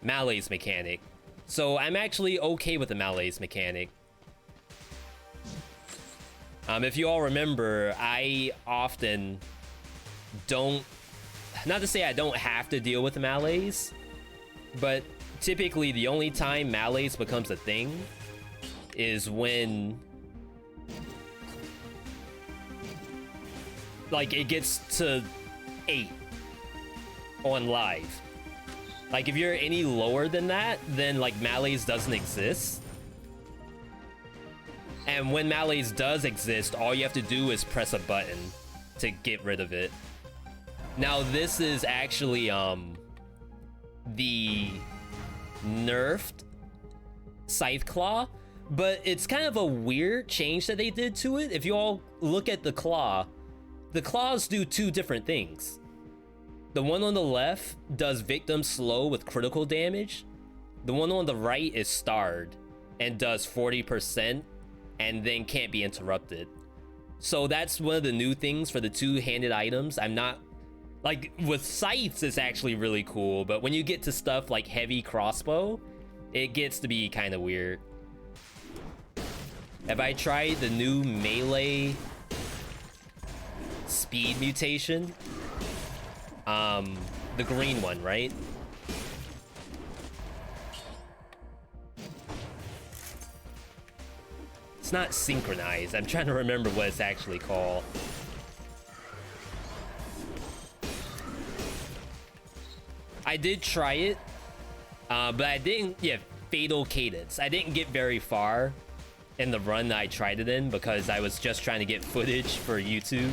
Malaise mechanic. So I'm actually okay with the Malaise mechanic. If you all remember, I often don't, not to say I don't have to deal with Malaise, but typically the only time Malaise becomes a thing is when like it gets to 8 on live. Like if you're any lower than that, then like Malaise doesn't exist. And when Malaise does exist, all you have to do is press a button to get rid of it. Now this is actually the nerfed Scythe Claw, but it's kind of a weird change that they did to it. If you all look at the claws do 2 different things. The one on the left does victim slow with critical damage. The one on the right is starred and does 40% and then can't be interrupted. So that's one of the new things for the 2-handed items. I'm not, like with scythes it's actually really cool, but when you get to stuff like heavy crossbow, it gets to be kind of weird. Have I tried the new melee speed mutation? The green one, right? It's not synchronized. I'm trying to remember what it's actually called. I did try it, but I didn't. Yeah, Fatal Cadence. I didn't get very far in the run that I tried it in because I was just trying to get footage for YouTube.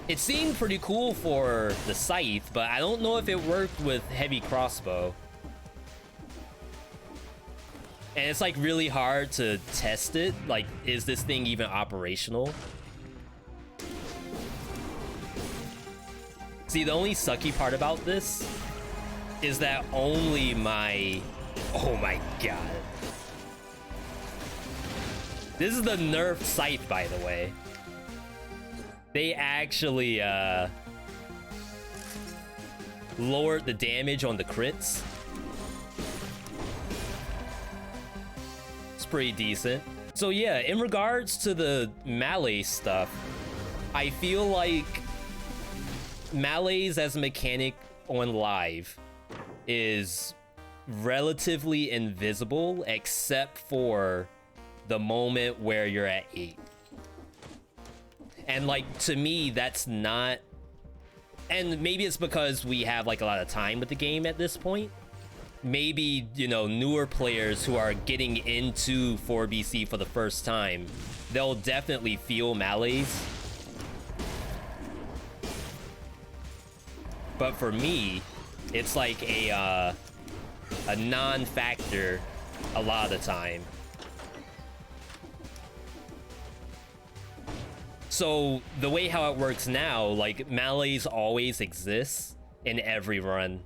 It seemed pretty cool for the scythe, but I don't know if it worked with heavy crossbow. And it's like really hard to test it. Like, is this thing even operational? See, the only sucky part about this is that only my... Oh my god. This is the Nerf Scythe, by the way. They actually lowered the damage on the crits. It's pretty decent. So yeah, in regards to the Malaise stuff, I feel like Malaise as a mechanic on live is relatively invisible except for the moment where you're at 8. And like, to me, that's not, and maybe it's because we have like a lot of time with the game at this point. Maybe, you know, newer players who are getting into 4BC for the first time, they'll definitely feel Malaise. But for me, it's like a non-factor a lot of the time. So the way how it works now, like Malaise always exists in every run.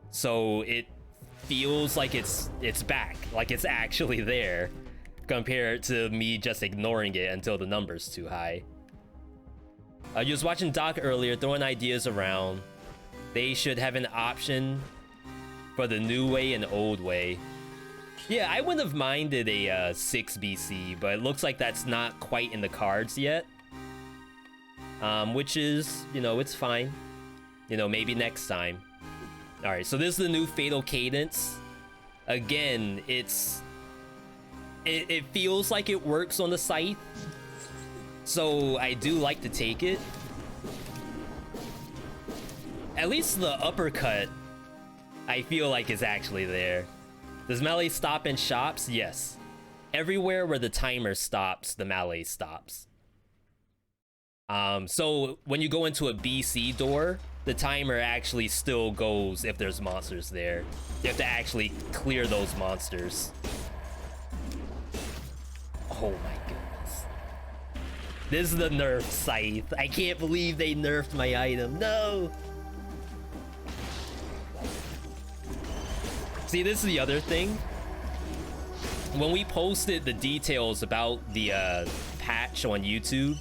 So it feels like it's back, like it's actually there, compared to me just ignoring it until the number's too high. I was watching Doc earlier, throwing ideas around. They should have an option for the new way and old way. Yeah, I wouldn't have minded a 6BC, but it looks like that's not quite in the cards yet. Which is, you know, it's fine. You know, maybe next time. Alright, so this is the new Fatal Cadence. Again, it feels like it works on the scythe. So I do like to take it. At least the uppercut, I feel like is actually there. Does Malaise stop in shops? Yes. Everywhere where the timer stops, the Malaise stops. So when you go into a BC door, the timer actually still goes if there's monsters there. You have to actually clear those monsters. Oh my goodness. This is the Nerf Scythe. I can't believe they nerfed my item. No! See, this is the other thing. When we posted the details about the patch on YouTube,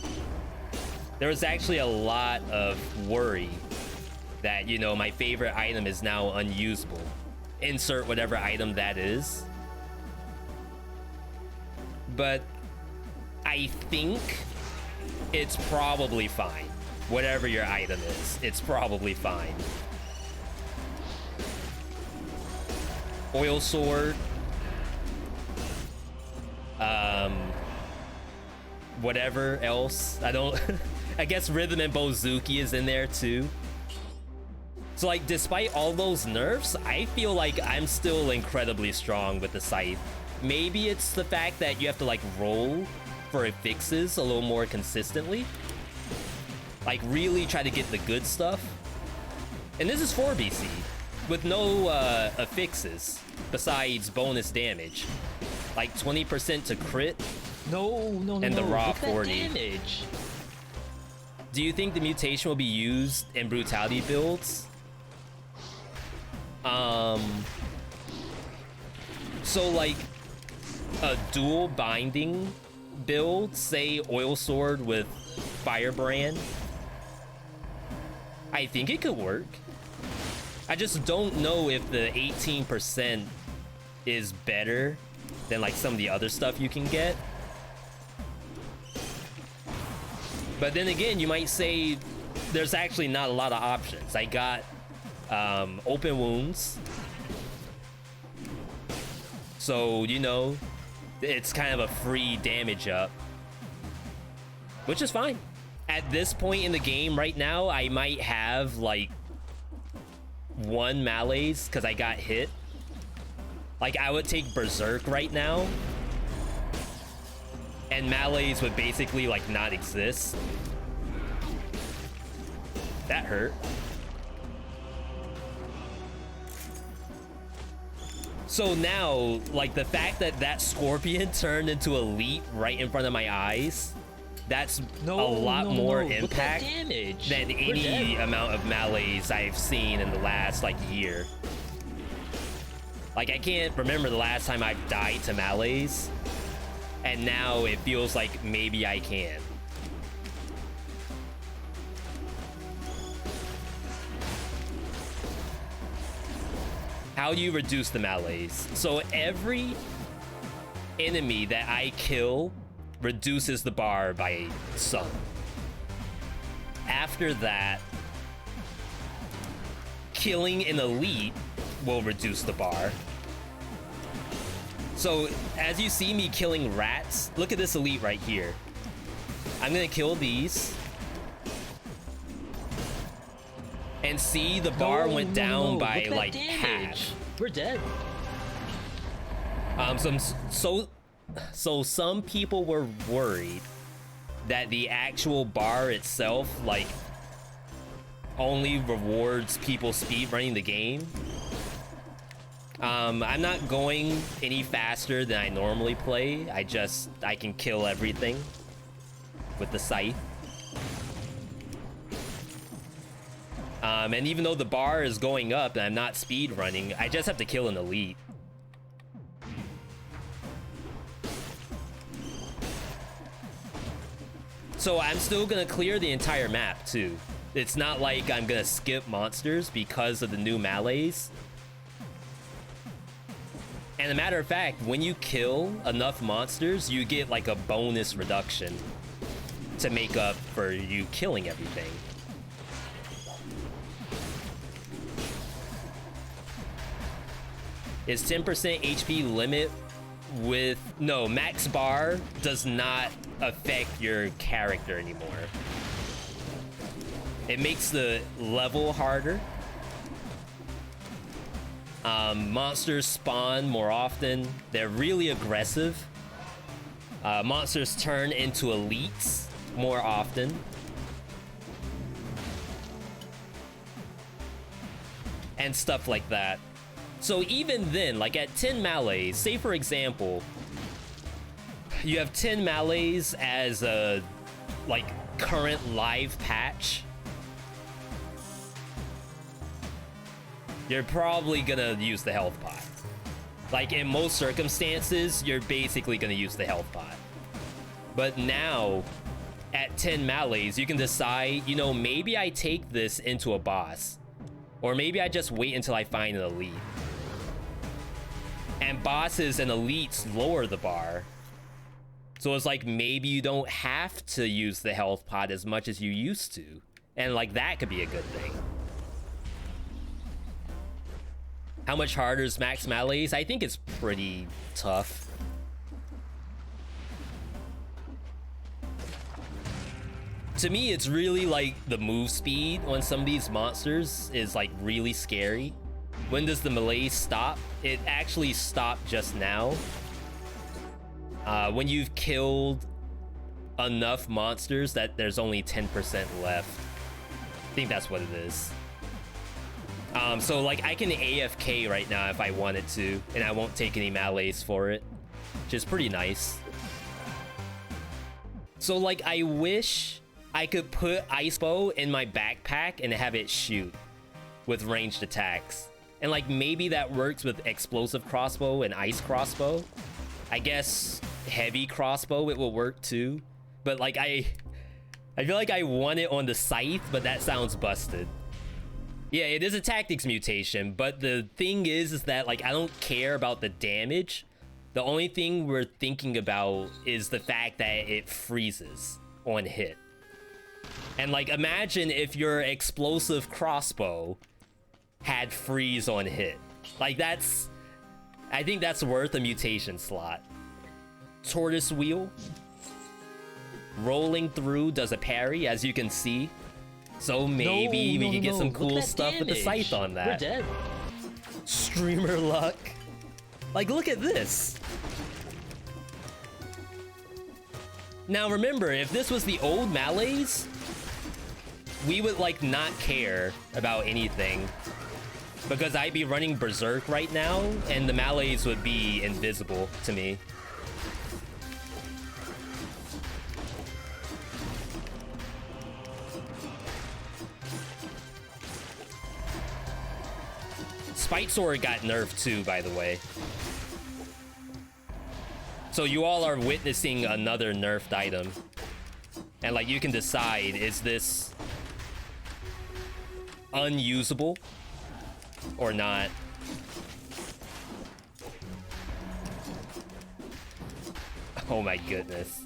there was actually a lot of worry that, you know, my favorite item is now unusable. Insert whatever item that is. But I think it's probably fine. Whatever your item is, it's probably fine. Oil sword. Whatever else. I don't... I guess Rhythm and Bozuki is in there too. So like, despite all those nerfs, I feel like I'm still incredibly strong with the Scythe. Maybe it's the fact that you have to like roll for fixes a little more consistently. Like really try to get the good stuff. And this is 4 BC with no affixes besides bonus damage. Like 20% to crit. No. And the raw Look at that 40. damage. Do you think the mutation will be used in brutality builds? So like a dual binding build, say oil sword with firebrand, I think it could work. I just don't know if the 18% is better than like some of the other stuff you can get. But then again, you might say there's actually not a lot of options. I got open wounds. So, you know, it's kind of a free damage up, which is fine. At this point in the game right now, I might have like 1 Malaise because I got hit. Like I would take Berserk right now and Malaise would basically like not exist. That hurt. So now, like the fact that that Scorpion turned into Elite right in front of my eyes, that's a lot more impact than any amount of Malaise I've seen in the last like year. Like I can't remember the last time I've died to Malaise, and now it feels like maybe I can. How do you reduce the Malaise? So every enemy that I kill reduces the bar by some. After that, killing an elite will reduce the bar. So as you see me killing rats, look at this elite right here. I'm gonna kill these. And see, the bar went down by like half. We're dead. So some people were worried that the actual bar itself like only rewards people speedrunning the game. I'm not going any faster than I normally play. I can kill everything with the Scythe. And even though the bar is going up and I'm not speed running, I just have to kill an elite. So I'm still gonna clear the entire map too. It's not like I'm gonna skip monsters because of the new Malaise. And a matter of fact, when you kill enough monsters, you get like a bonus reduction to make up for you killing everything. Is 10% HP limit with... No, max bar does not affect your character anymore. It makes the level harder. Monsters spawn more often. They're really aggressive. Monsters turn into elites more often. And stuff like that. So even then, like at 10 Malaise, say for example, you have 10 Malaise as a like current live patch, you're probably gonna use the health pot. Like in most circumstances, you're basically gonna use the health pot. But now, at 10 Malaise, you can decide, you know, maybe I take this into a boss. Or maybe I just wait until I find an elite. And bosses and elites lower the bar. So it's like maybe you don't have to use the health pot as much as you used to. And like that could be a good thing. How much harder is Max Malaise? I think it's pretty tough. To me, it's really like the move speed on some of these monsters is like really scary. When does the malaise stop? It actually stopped just now. When you've killed enough monsters that there's only 10% left. I think that's what it is. So like I can AFK right now if I wanted to, and I won't take any malaise for it, which is pretty nice. So like I wish I could put Ice Bow in my backpack and have it shoot with ranged attacks. And like maybe that works with explosive crossbow and ice crossbow. I guess heavy crossbow it will work too. But like I feel like I want it on the scythe, but that sounds busted. Yeah, it is a tactics mutation, but the thing is that like I don't care about the damage. The only thing we're thinking about is the fact that it freezes on hit. And like imagine if your explosive crossbow had freeze on hit. Like I think that's worth a mutation slot. Tortoise wheel. Rolling through does a parry, as you can see. So maybe we can get some cool stuff with the scythe on that. We're dead. Streamer luck. Like look at this. Now remember, if this was the old Malaise, we would like not care about anything because I'd be running berserk right now and the Malaise would be invisible to me. Spite Sword got nerfed too, by the way. So you all are witnessing another nerfed item. And like you can decide, is this unusable or not? Oh my goodness.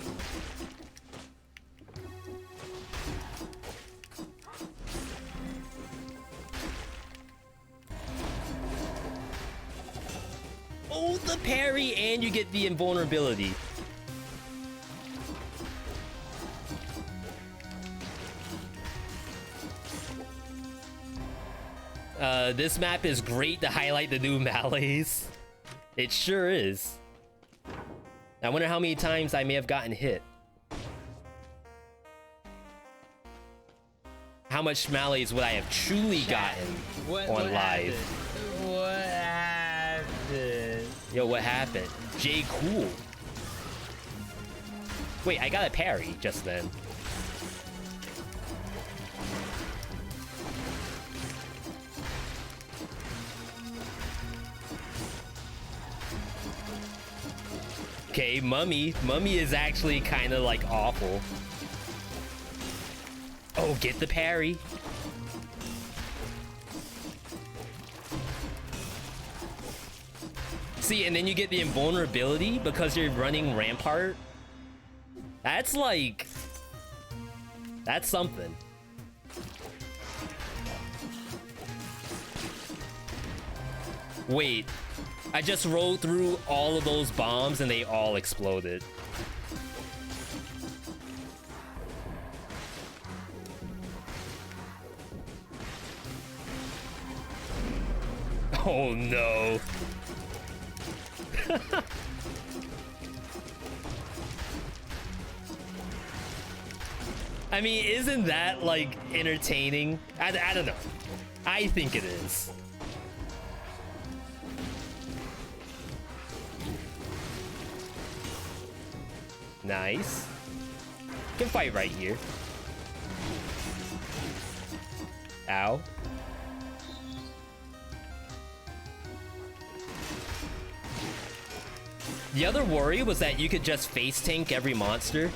Oh, the parry, and you get the invulnerability. This map is great to highlight the new Malaise. It sure is. I wonder how many times I may have gotten hit. How much Malaise would I have truly gotten on live? What happened? Yo, what happened? Jay Cool. Wait, I got a parry just then. Okay, Mummy. Mummy is actually kind of like awful. Oh, get the parry. See, and then you get the invulnerability because you're running Rampart. That's like... That's something. Wait. I just rolled through all of those bombs and they all exploded. Oh no. I mean, isn't that like entertaining? I don't know. I think it is. Nice. Can fight right here. Ow. The other worry was that you could just face tank every monster.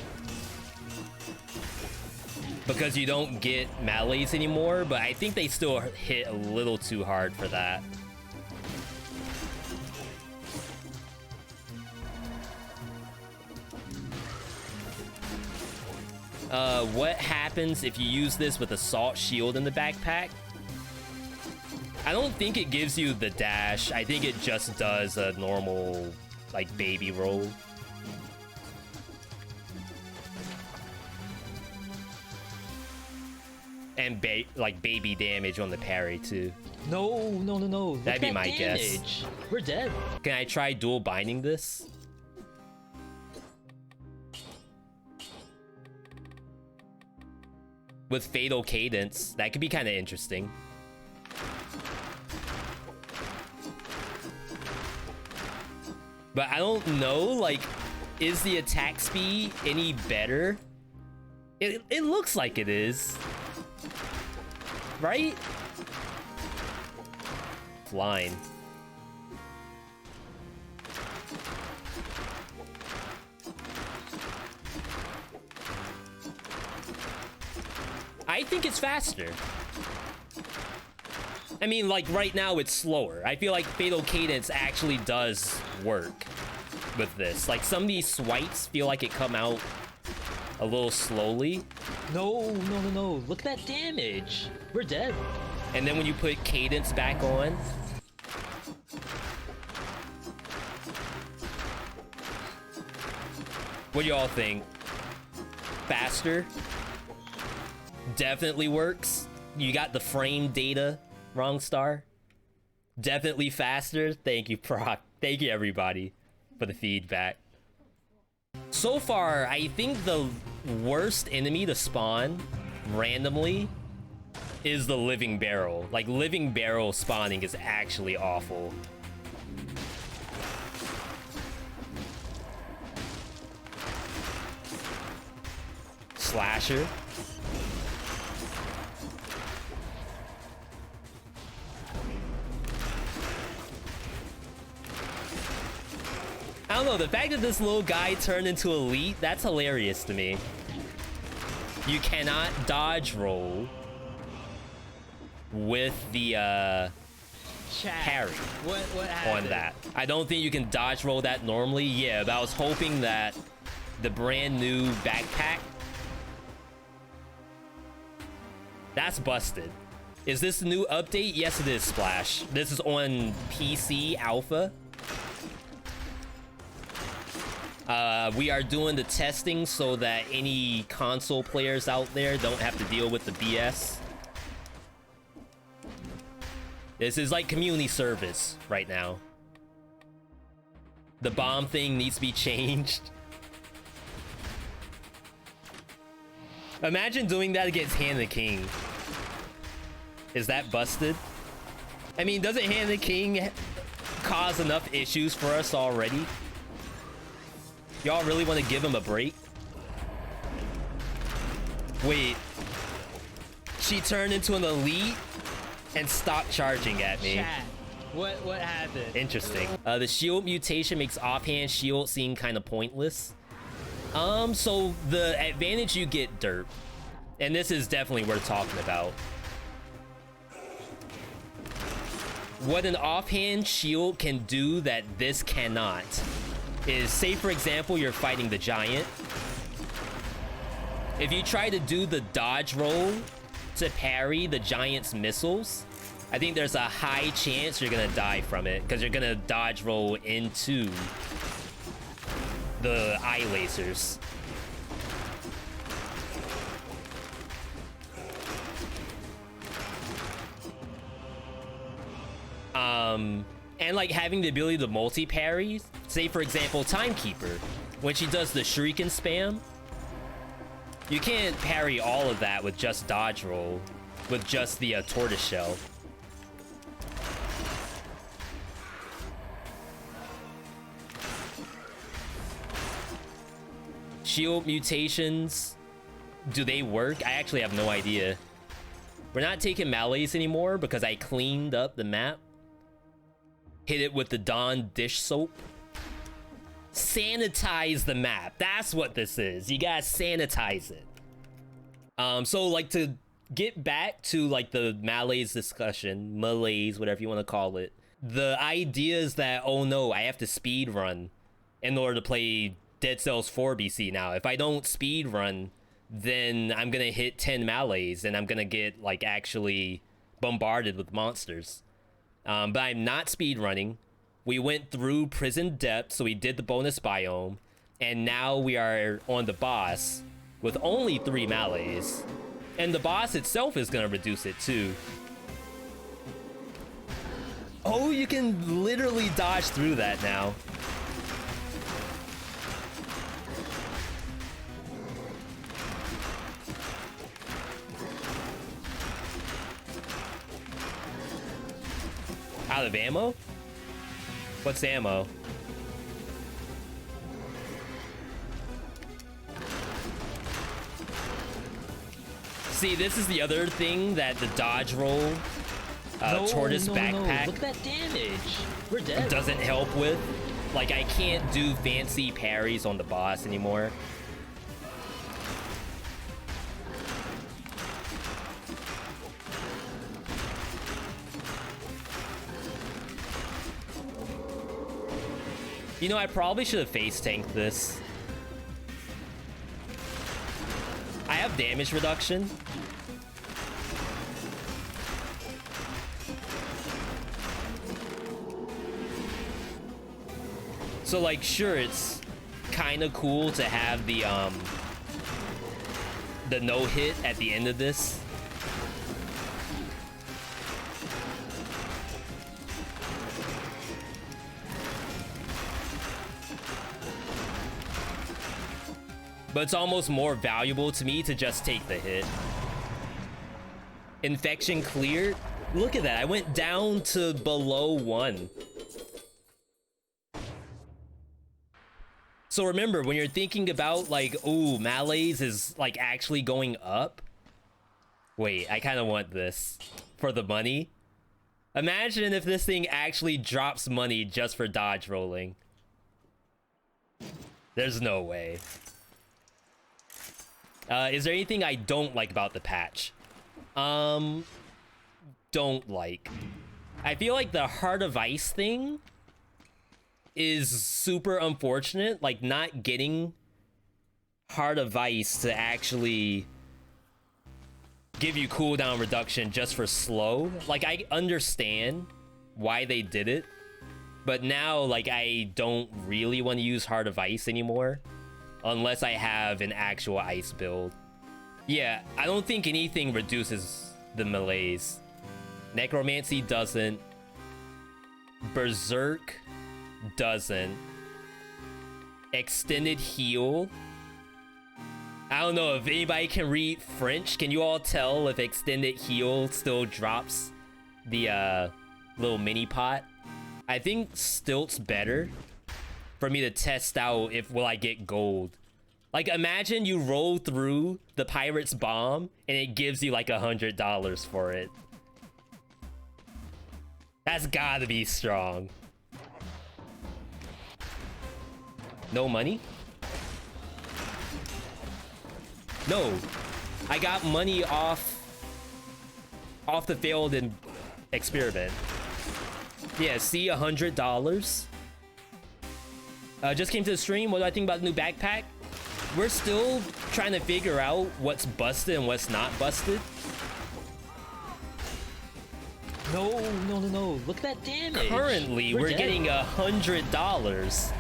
because you don't get Malaise anymore, but I think they still hit a little too hard for that. What happens if you use this with Assault Shield in the backpack? I don't think it gives you the dash. I think it just does a normal, like, baby roll. And like baby damage on the parry too. No. That'd be my guess. We're dead. Can I try dual binding this? With Fatal Cadence, that could be kind of interesting. But I don't know, like, is the attack speed any better? It looks like it is. Right? Flying. I think it's faster. I mean, like, right now it's slower. I feel like Fatal Cadence actually does work with this. Like, some of these swipes feel like it come out a little slowly. No. Look at that damage. We're dead. And then when you put Cadence back on, what do y'all think? Faster? Definitely works. You got the frame data, Wrong Star. Definitely faster. Thank you, Proc. Thank you, everybody, for the feedback. So far, I think the worst enemy to spawn randomly is the Living Barrel. Like, Living Barrel spawning is actually awful. Slasher. I don't know, the fact that this little guy turned into elite, that's hilarious to me. You cannot dodge roll with the parry what happened? on that. I don't think you can dodge roll that normally. Yeah, but I was hoping that the brand new backpack, that's busted. Is this the new update? Yes, it is, Splash. This is on PC Alpha. We are doing the testing so that any console players out there don't have to deal with the BS. This is like community service right now. The bomb thing needs to be changed. Imagine doing that against Hand the King. Is that busted? I mean, doesn't Hand the King cause enough issues for us already? Y'all really want to give him a break? Wait. She turned into an elite and stopped charging at me. Chat. What happened? Interesting. The shield mutation makes offhand shield seem kind of pointless. So the advantage you get, Derp, and this is definitely worth talking about. What an offhand shield can do that this cannot is, say for example, you're fighting the giant. If you try to do the dodge roll to parry the giant's missiles, I think there's a high chance you're gonna die from it because you're gonna dodge roll into the eye lasers. And like having the ability to multi-parry, say for example Timekeeper, when she does the shuriken spam, you can't parry all of that with just dodge roll, with just the tortoise shell. Shield mutations, do they work? I actually have no idea. We're not taking Malaise anymore because I cleaned up the map. Hit it with the Dawn dish soap. Sanitize the map. That's what this is. You gotta sanitize it. So like to get back to like the Malaise discussion, Malaise, whatever you want to call it. The idea is that, oh no, I have to speed run in order to play Dead Cells 4 BC now. If I don't speed run, then I'm gonna hit 10 Malaise and I'm gonna get like actually bombarded with monsters. But I'm not speed running. We went through Prison Depth, so we did the bonus biome, and now we are on the boss with only 3 Malaise. And the boss itself is gonna reduce it too. Oh, you can literally dodge through that now. Out of ammo? What's ammo? See, this is the other thing that the dodge roll tortoise backpack Look at that damage. We're dead. doesn't help with. Like, I can't do fancy parries on the boss anymore. You know, I probably should have face tanked this. I have damage reduction. So like, sure, it's kind of cool to have the no hit at the end of this. But it's almost more valuable to me to just take the hit. Infection cleared. Look at that. I went down to below 1. So remember, when you're thinking about like, ooh, Malaise is like actually going up. Wait, I kind of want this for the money. Imagine if this thing actually drops money just for dodge rolling. There's no way. Is there anything I don't like about the patch? Don't like. I feel like the Heart of Ice thing is super unfortunate. Like, not getting Heart of Ice to actually give you cooldown reduction just for slow. Like, I understand why they did it, but now, like, I don't really want to use Heart of Ice anymore. Unless I have an actual ice build. Yeah, I don't think anything reduces the Malaise. Necromancy doesn't. Berserk doesn't. Extended heal. I don't know if anybody can read French. Can you all tell if extended heal still drops the little mini pot? I think Stilt's better for me to test out if will I get gold. Like, imagine you roll through the pirate's bomb and it gives you like $100 for it. That's gotta be strong. No money? No, I got money off the failed experiment. Yeah, see, $100. Just came to the stream. What do I think about the new backpack? We're still trying to figure out what's busted and what's not busted. No. Look at that damage. Currently, we're getting $100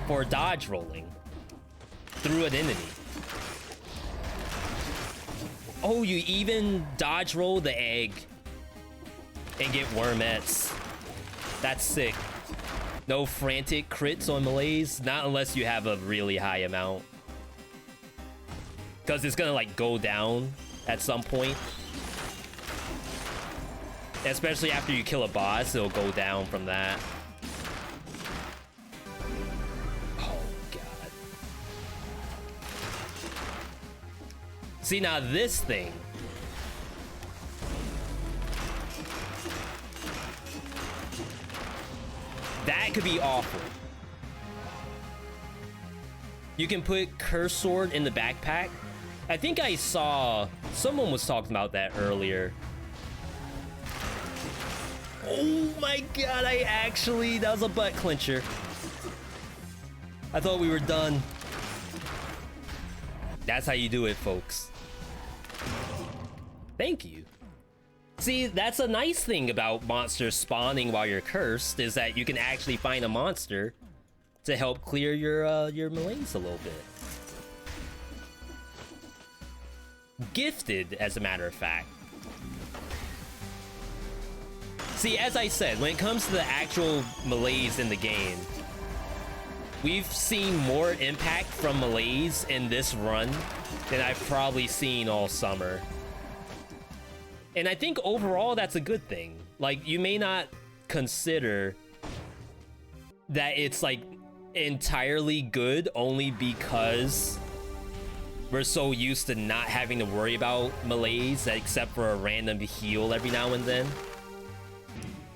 for dodge rolling through an enemy. Oh, you even dodge roll the egg and get wormettes. That's sick. No frantic crits on Malaise, not unless you have a really high amount. Because it's gonna like go down at some point. Especially after you kill a boss, it'll go down from that. Oh god. See, now this thing. That could be awful. You can put Curse Sword in the backpack. I think I saw Someone was talking about that earlier. Oh my god, that was a butt clincher. I thought we were done. That's how you do it, folks. Thank you. See, that's a nice thing about monsters spawning while you're cursed, is that you can actually find a monster to help clear your malaise a little bit. Gifted, as a matter of fact. See, as I said, when it comes to the actual malaise in the game, we've seen more impact from malaise in this run than I've probably seen all summer. And I think overall that's a good thing. Like, you may not consider that it's like entirely good only because we're so used to not having to worry about malaise except for a random heal every now and then.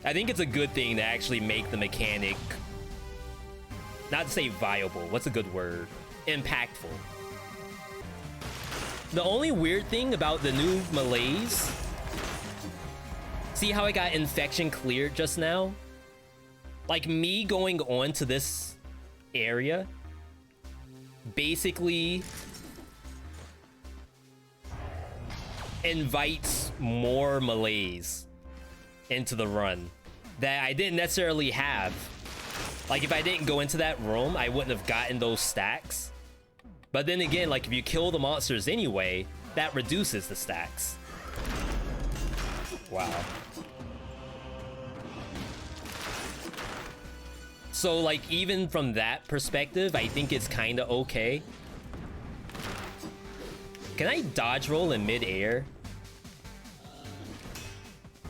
I think it's a good thing to actually make the mechanic, not to say viable, what's a good word? Impactful. The only weird thing about the new malaise, see how I got infection cleared just now? Like, me going on to this area basically invites more malaise into the run that I didn't necessarily have. Like, if I didn't go into that room, I wouldn't have gotten those stacks. But then again, like, if you kill the monsters anyway, that reduces the stacks. Wow. So, like, even from that perspective, I think it's kind of okay. Can I dodge roll in mid-air?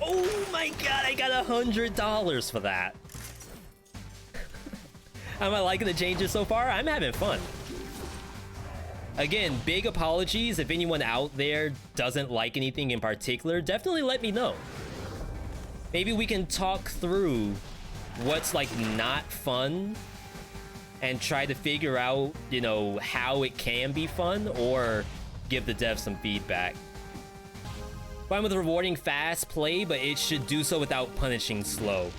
Oh my god, I got $100 for that. Am I liking the changes so far? I'm having fun. Again, big apologies if anyone out there doesn't like anything in particular. Definitely let me know. Maybe we can talk through what's like not fun and try to figure out, you know, how it can be fun, or give the devs some feedback. Fine with rewarding fast play, but it should do so without punishing slow.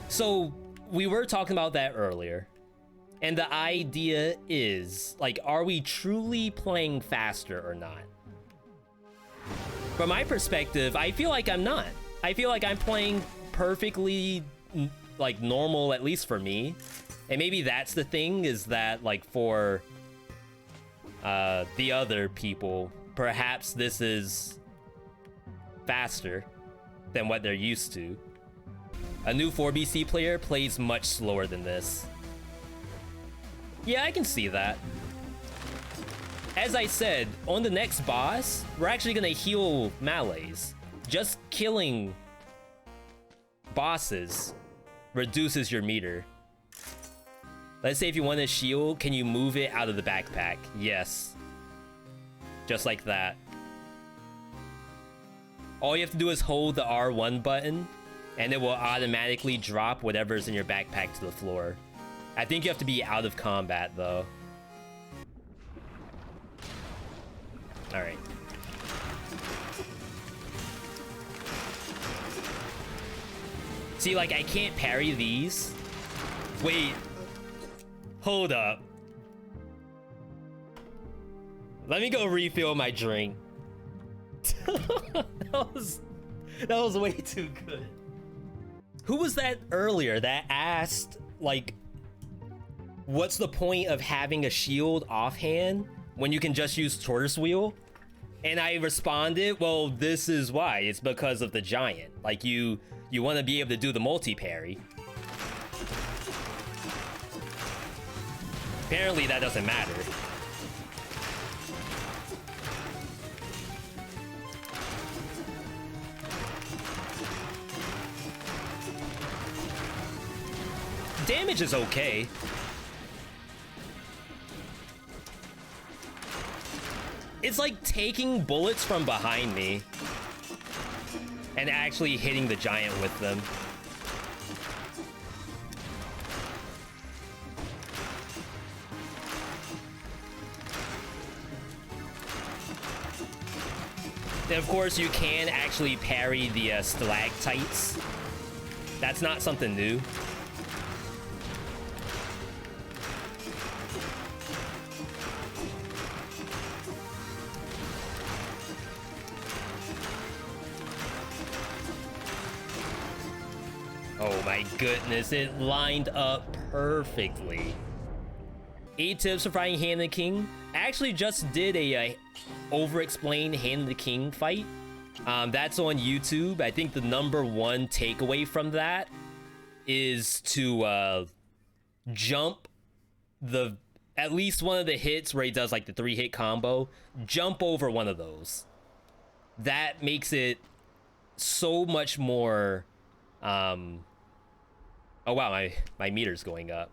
So we were talking about that earlier, and the idea is, like, are we truly playing faster or not? From my perspective, I feel like I'm not. I feel like I'm playing perfectly, like, normal, at least for me. And maybe that's the thing, is that, like, for the other people, perhaps this is faster than what they're used to. A new 4BC player plays much slower than this. Yeah, I can see that. As I said, on the next boss, we're actually gonna heal Malaise. Just killing bosses reduces your meter. Let's say if you want a shield, can you move it out of the backpack? Yes. Just like that. All you have to do is hold the R1 button, and it will automatically drop whatever's in your backpack to the floor. I think you have to be out of combat, though. Alright. See, like, I can't parry these. Wait. Hold up. Let me go refill my drink. that was way too good. Who was that earlier that asked, like, what's the point of having a shield offhand when you can just use tortoise wheel? And I responded, well, this is why. It's because of the giant. Like, you want to be able to do the multi-parry. Apparently that doesn't matter. Damage is okay. It's like taking bullets from behind me and actually hitting the giant with them. And of course, you can actually parry the stalactites. That's not something new. Oh my goodness, it lined up perfectly. 8 tips for fighting Hand of the King. I actually just did a Overexplained Hand of the King fight. That's on YouTube. I think the #1 takeaway from that is to jump at least one of the hits where he does like the 3-hit combo. Jump over one of those. That makes it so much more... Oh wow, my meter's going up.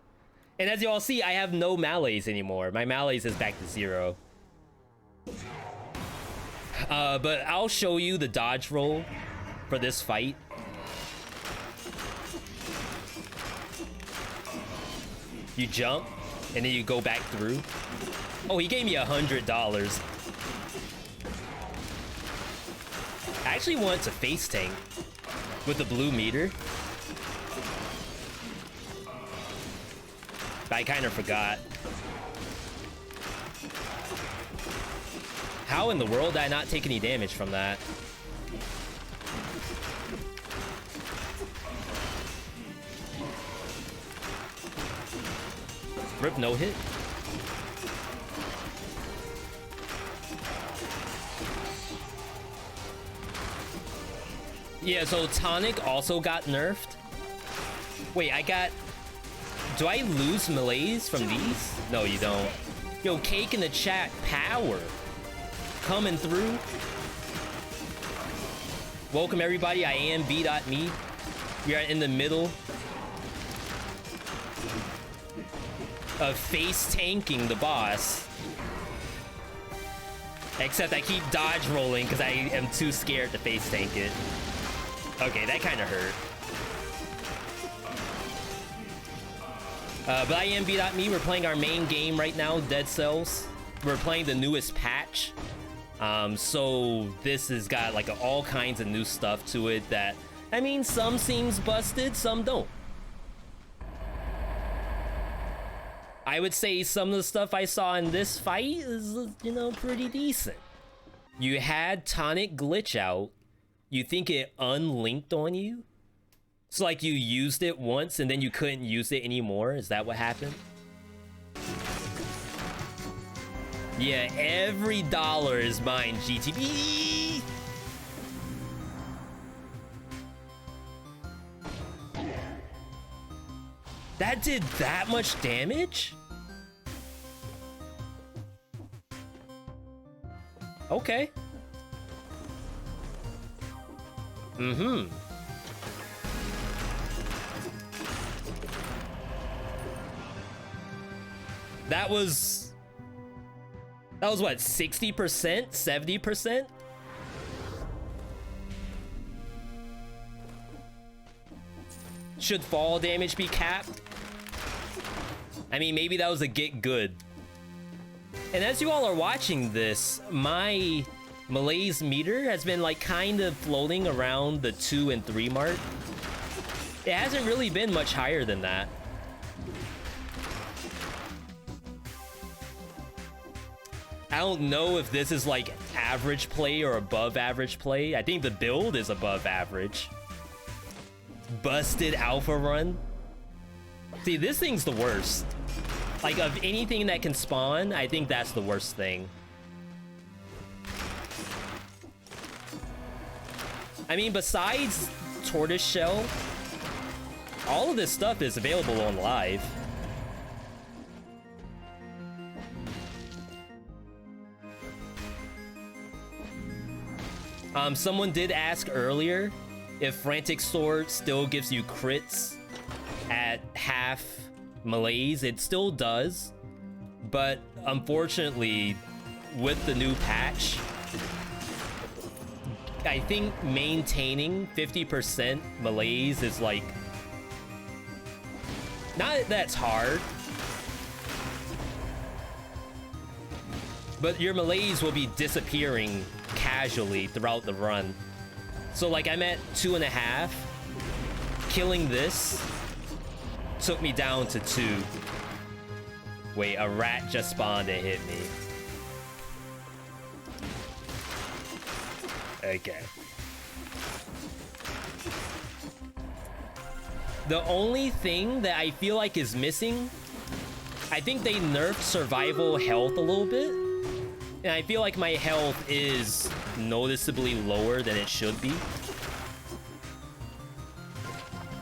And as you all see, I have no Malaise anymore. My Malaise is back to 0. But I'll show you the dodge roll for this fight. You jump, and then you go back through. Oh, he gave me $100. I actually want to face tank with the blue meter. But I kind of forgot. How in the world did I not take any damage from that? Rip no hit. Yeah, so Tonic also got nerfed. Wait, do I lose Malaise from these? No, you don't. Yo, Cake in the chat, power. Coming through. Welcome everybody, I am Veedotme. We are in the middle of face tanking the boss. Except I keep dodge rolling because I am too scared to face tank it. Okay, that kind of hurt. But I am Veedotme. We're playing our main game right now, Dead Cells. We're playing the newest patch. So this has got like all kinds of new stuff to it that, I mean, some seems busted, some don't. I would say some of the stuff I saw in this fight is, you know, pretty decent. You had Tonic glitch out. You think it unlinked on you? So like you used it once and then you couldn't use it anymore? Is that what happened? Yeah, every dollar is mine, GTB! That did that much damage? Okay. Mm-hmm. That was what, 60%? 70%? Should fall damage be capped? I mean, maybe that was a get good. And as you all are watching this, my Malaise meter has been like kind of floating around the 2 and 3 mark. It hasn't really been much higher than that. I don't know if this is like average play or above average play. I think the build is above average. Busted alpha run. See, this thing's the worst. Like, of anything that can spawn, I think that's the worst thing. I mean, besides Tortoiseshell, all of this stuff is available on live. Someone did ask earlier if Frantic Sword still gives you crits at half Malaise. It still does, but unfortunately, with the new patch, I think maintaining 50% Malaise is like, not that that's hard, but your Malaise will be disappearing casually throughout the run. So like I'm at 2.5. Killing this took me down to 2. Wait, a rat just spawned and hit me. Okay. The only thing that I feel like is missing, I think they nerfed survival health a little bit. And I feel like my health is noticeably lower than it should be.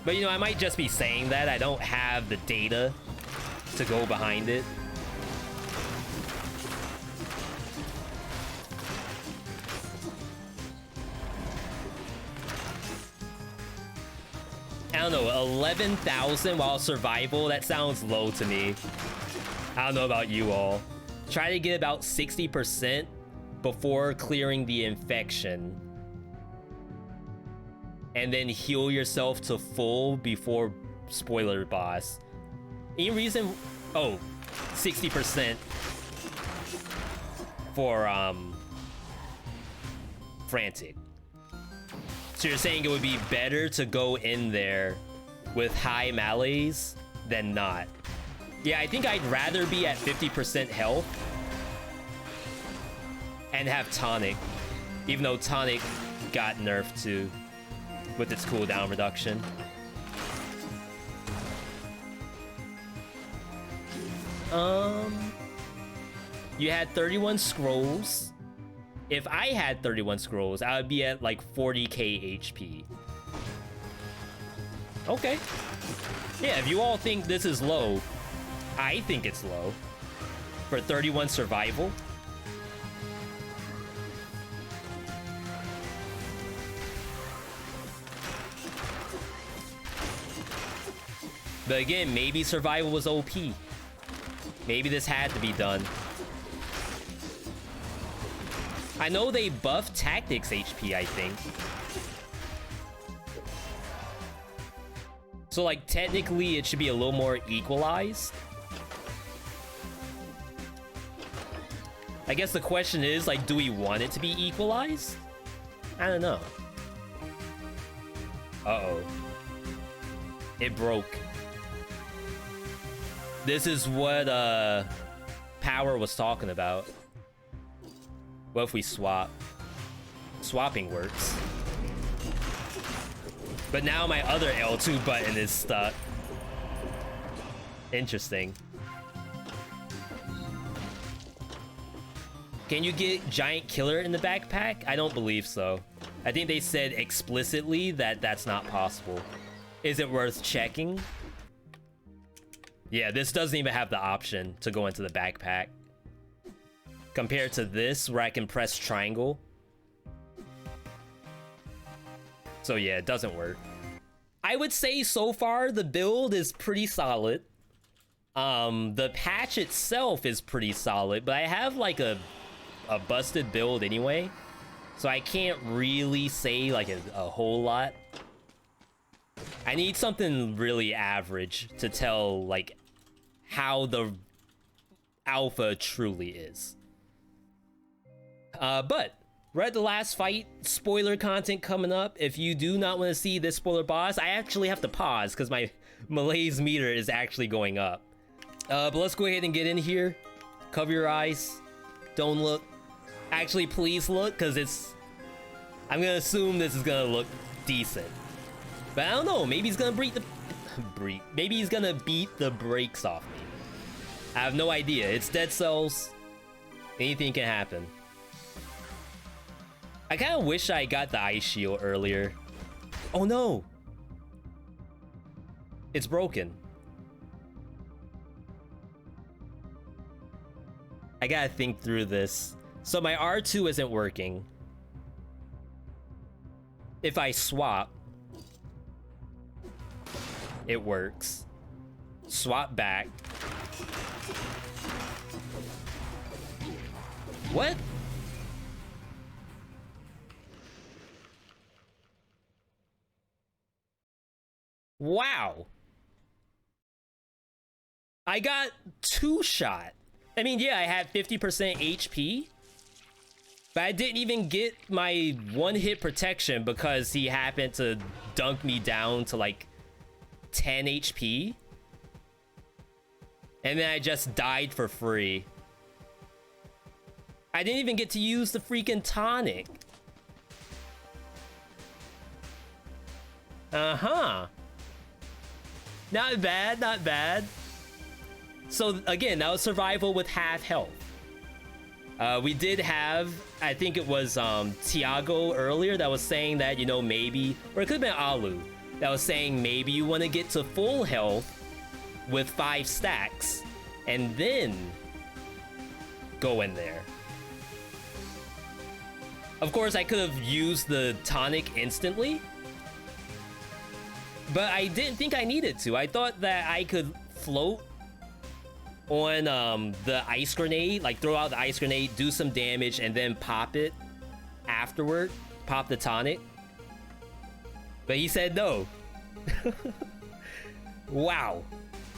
But you know, I might just be saying that. I don't have the data to go behind it. I don't know, 11,000 while survival, that sounds low to me. I don't know about you all. Try to get about 60% before clearing the infection. And then heal yourself to full before spoiler boss. Any reason? Oh, 60% for frantic. So you're saying it would be better to go in there with high malaise than not? Yeah, I think I'd rather be at 50% health and have tonic, even though tonic got nerfed too with its cooldown reduction. You had 31 scrolls. If I had 31 scrolls, I would be at like 40k HP. Okay. Yeah, if you all think this is low, I think it's low. For 31 survival. But again, maybe survival was OP. Maybe this had to be done. I know they buffed tactics HP, I think. So like technically it should be a little more equalized. I guess the question is like, do we want it to be equalized? I don't know. Uh-oh. It broke. This is what Power was talking about. What if we swap? Swapping works. But now my other L2 button is stuck. Interesting. Can you get Giant Killer in the backpack? I don't believe so. I think they said explicitly that that's not possible. Is it worth checking? Yeah, this doesn't even have the option to go into the backpack. Compared to this, where I can press triangle. So yeah, it doesn't work. I would say so far the build is pretty solid. The patch itself is pretty solid, but I have like a busted build anyway. So I can't really say like a whole lot. I need something really average to tell like how the alpha truly is. But we're at the last fight. Spoiler content coming up. If you do not want to see this spoiler boss, I actually have to pause because my malaise meter is actually going up. But let's go ahead and get in here. Cover your eyes. Don't look. Actually, please look, because I'm gonna assume this is gonna look decent. But I don't know. Maybe he's gonna maybe he's gonna beat the brakes off me. I have no idea. It's Dead Cells. Anything can happen. I kind of wish I got the ice shield earlier. Oh no! It's broken. I gotta think through this. So my R2 isn't working. If I swap, it works. Swap back. What? Wow. I got 2-shot. I mean, yeah, I had 50% HP. But I didn't even get my one-hit protection because he happened to dunk me down to like 10 HP. And then I just died for free. I didn't even get to use the freaking tonic. Uh-huh. Not bad, not bad. So again, that was survival with half health. We did have, I think it was Tiago earlier that was saying that, you know, maybe, or it could have been Alu, that was saying maybe you want to get to full health with 5 stacks and then go in there. Of course, I could have used the tonic instantly, but I didn't think I needed to. I thought that I could float on the ice grenade, like throw out the ice grenade, do some damage, and then pop it afterward, pop the tonic. But he said no. Wow.